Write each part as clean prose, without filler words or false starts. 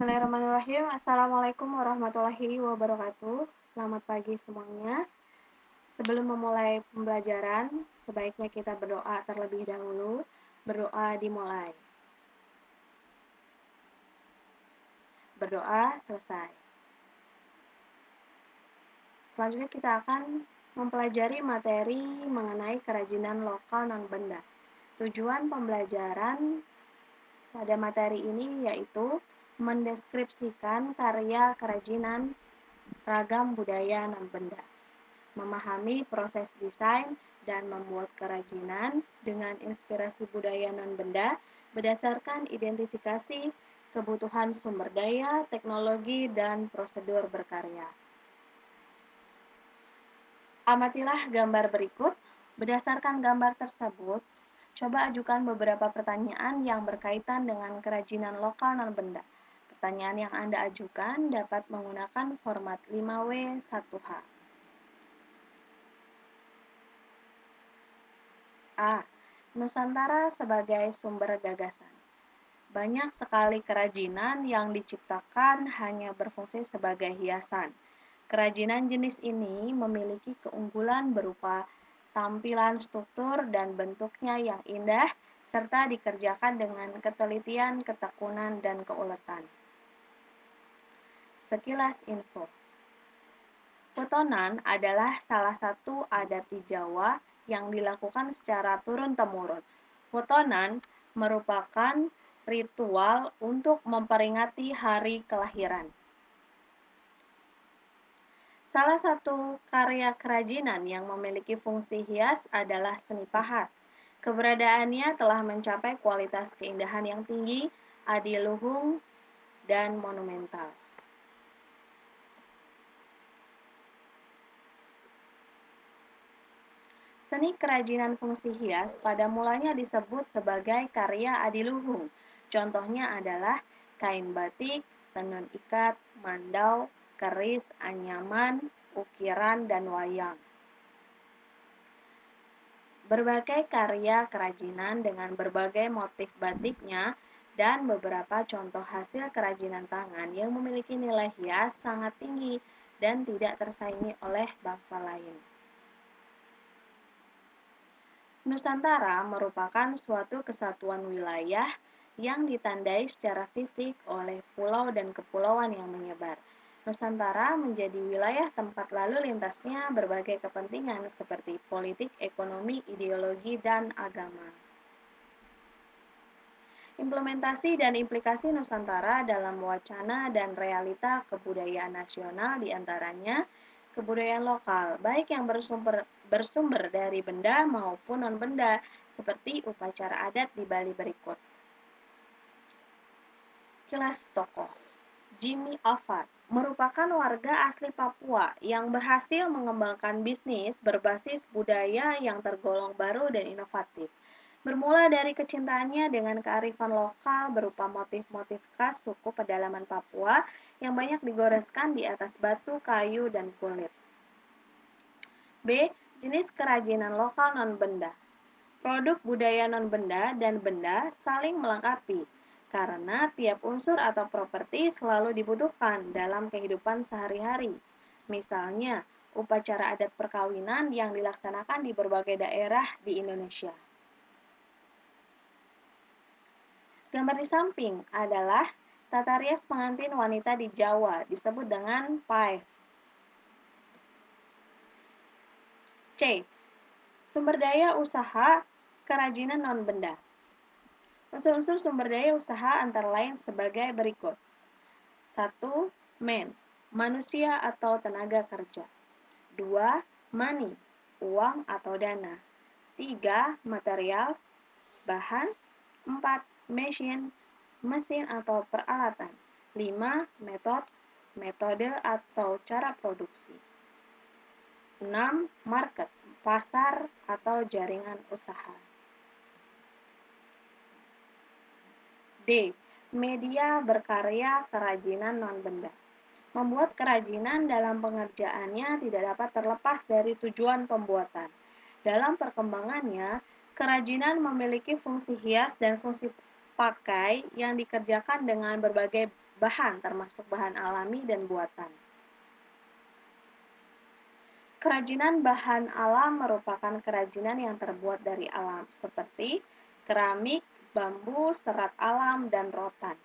Bismillahirrahmanirrahim. Assalamualaikum warahmatullahi wabarakatuh. Selamat pagi semuanya. Sebelum memulai pembelajaran, sebaiknya kita berdoa terlebih dahulu. Berdoa dimulai. Berdoa selesai. Selanjutnya kita akan mempelajari materi mengenai kerajinan lokal non-benda. Tujuan pembelajaran pada materi ini yaitu mendeskripsikan karya kerajinan ragam budaya non-benda, memahami proses desain dan membuat kerajinan dengan inspirasi budaya non-benda berdasarkan identifikasi kebutuhan sumber daya, teknologi, dan prosedur berkarya. Amatilah gambar berikut. Berdasarkan gambar tersebut, coba ajukan beberapa pertanyaan yang berkaitan dengan kerajinan lokal non-benda. Pertanyaan yang Anda ajukan dapat menggunakan format 5W1H. A. Nusantara sebagai sumber gagasan. Banyak sekali kerajinan yang diciptakan hanya berfungsi sebagai hiasan. Kerajinan jenis ini memiliki keunggulan berupa tampilan struktur dan bentuknya yang indah, serta dikerjakan dengan ketelitian, ketekunan, dan keuletan. Sekilas info. Potonan adalah salah satu adat di Jawa yang dilakukan secara turun-temurun. Potonan merupakan ritual untuk memperingati hari kelahiran. Salah satu karya kerajinan yang memiliki fungsi hias adalah seni pahat. Keberadaannya telah mencapai kualitas keindahan yang tinggi, adiluhung, dan monumental. Seni kerajinan fungsi hias pada mulanya disebut sebagai karya adiluhung. Contohnya adalah kain batik, tenun ikat, mandau, keris, anyaman, ukiran, dan wayang. Berbagai karya kerajinan dengan berbagai motif batiknya dan beberapa contoh hasil kerajinan tangan yang memiliki nilai hias sangat tinggi dan tidak tersaingi oleh bangsa lain. Nusantara merupakan suatu kesatuan wilayah yang ditandai secara fisik oleh pulau dan kepulauan yang menyebar. Nusantara menjadi wilayah tempat lalu lintasnya berbagai kepentingan seperti politik, ekonomi, ideologi, dan agama. Implementasi dan implikasi Nusantara dalam wacana dan realita kebudayaan nasional diantaranya kebudayaan lokal, baik yang bersumber dari benda maupun non-benda, seperti upacara adat di Bali berikut. Kilas tokoh. Jimmy Alfat merupakan warga asli Papua yang berhasil mengembangkan bisnis berbasis budaya yang tergolong baru dan inovatif. Bermula dari kecintaannya dengan kearifan lokal berupa motif-motif khas suku pedalaman Papua yang banyak digoreskan di atas batu, kayu, dan kulit. B. Jenis kerajinan lokal non-benda. Produk budaya non-benda dan benda saling melengkapi, karena tiap unsur atau properti selalu dibutuhkan dalam kehidupan sehari-hari. Misalnya, upacara adat perkawinan yang dilaksanakan di berbagai daerah di Indonesia. Gambar di samping adalah tata rias pengantin wanita di Jawa, disebut dengan paes. C. Sumber daya usaha kerajinan non-benda. Unsur-unsur sumber daya usaha antara lain sebagai berikut. 1. Manusia atau tenaga kerja. 2. Money, uang atau dana. 3. Material, bahan. 4. Mesin atau peralatan. 5. Metode atau cara produksi. 6. Market, pasar atau jaringan usaha. D. Media berkarya kerajinan non-benda. Membuat kerajinan dalam pengerjaannya tidak dapat terlepas dari tujuan pembuatan. Dalam perkembangannya, kerajinan memiliki fungsi hias dan fungsi pakai yang dikerjakan dengan berbagai bahan, termasuk bahan alami dan buatan. Kerajinan bahan alam merupakan kerajinan yang terbuat dari alam, seperti keramik, bambu, serat alam, dan rotan.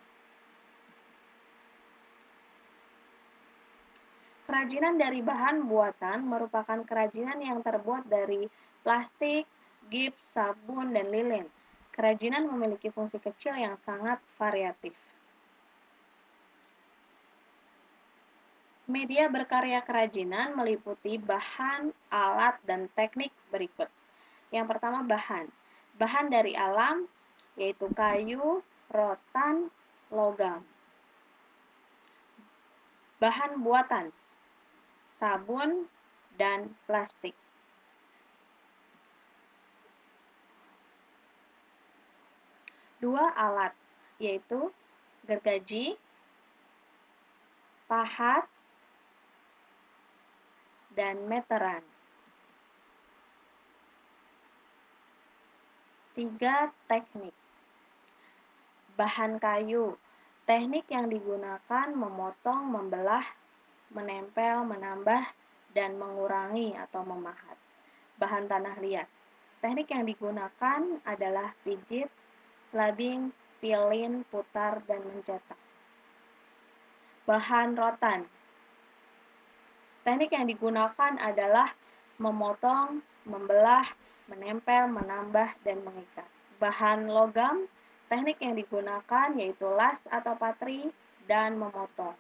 Kerajinan dari bahan buatan merupakan kerajinan yang terbuat dari plastik, gips, sabun, dan lilin. Kerajinan memiliki fungsi kecil yang sangat variatif. Media berkarya kerajinan meliputi bahan, alat, dan teknik berikut. Yang pertama bahan. Bahan dari alam, yaitu kayu, rotan, logam. Bahan buatan, sabun, dan plastik. Dua alat, yaitu gergaji, pahat, dan meteran. 3. Teknik. Bahan kayu. Teknik yang digunakan memotong, membelah, menempel, menambah, dan mengurangi atau memahat. Bahan tanah liat. Teknik yang digunakan adalah pijit, slabing, pilin, putar, dan mencetak. Bahan rotan. Teknik yang digunakan adalah memotong, membelah, menempel, menambah, dan mengikat. Bahan logam, teknik yang digunakan yaitu las atau patri dan memotong.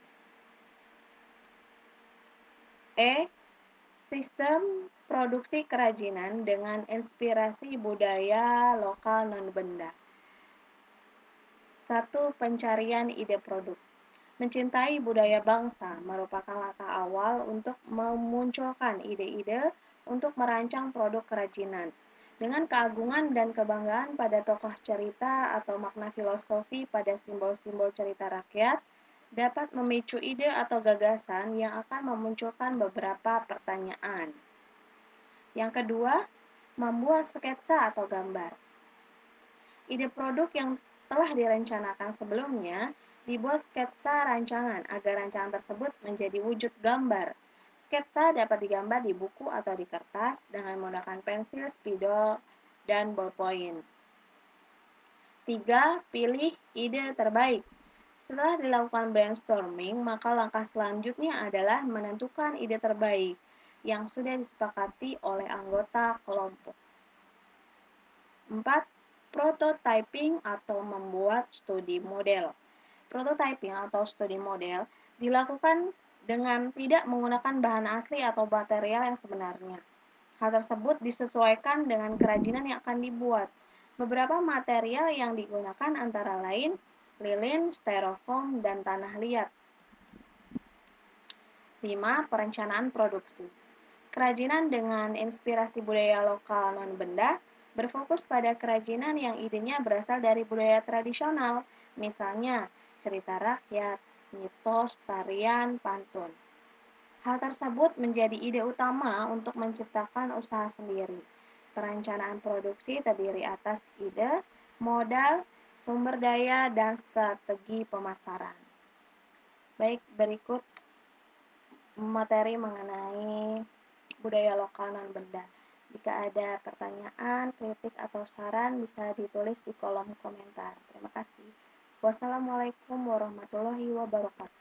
Sistem produksi kerajinan dengan inspirasi budaya lokal non-benda. 1. Pencarian ide produk. Mencintai budaya bangsa merupakan langkah awal untuk memunculkan ide-ide untuk merancang produk kerajinan. Dengan keagungan dan kebanggaan pada tokoh cerita atau makna filosofi pada simbol-simbol cerita rakyat, dapat memicu ide atau gagasan yang akan memunculkan beberapa pertanyaan. Yang kedua, membuat sketsa atau gambar. Ide produk yang telah direncanakan sebelumnya dibuat sketsa rancangan agar rancangan tersebut menjadi wujud gambar. Sketsa dapat digambar di buku atau di kertas dengan menggunakan pensil, spidol, dan ballpoint. 3. Pilih ide terbaik. Setelah dilakukan brainstorming, maka langkah selanjutnya adalah menentukan ide terbaik yang sudah disepakati oleh anggota kelompok. 4. Prototyping atau membuat studi model. Prototyping atau studi model dilakukan dengan tidak menggunakan bahan asli atau material yang sebenarnya. Hal tersebut disesuaikan dengan kerajinan yang akan dibuat. Beberapa material yang digunakan antara lain lilin, styrofoam, dan tanah liat. 5. Perencanaan produksi. Kerajinan dengan inspirasi budaya lokal non-benda berfokus pada kerajinan yang idenya berasal dari budaya tradisional, misalnya cerita rakyat, mitos, tarian, pantun. Hal tersebut menjadi ide utama untuk menciptakan usaha sendiri. Perencanaan produksi terdiri atas ide, modal, sumber daya, dan strategi pemasaran. Baik, berikut materi mengenai budaya lokal non-benda. Jika ada pertanyaan, kritik, atau saran, bisa ditulis di kolom komentar. Terima kasih. Wassalamualaikum warahmatullahi wabarakatuh.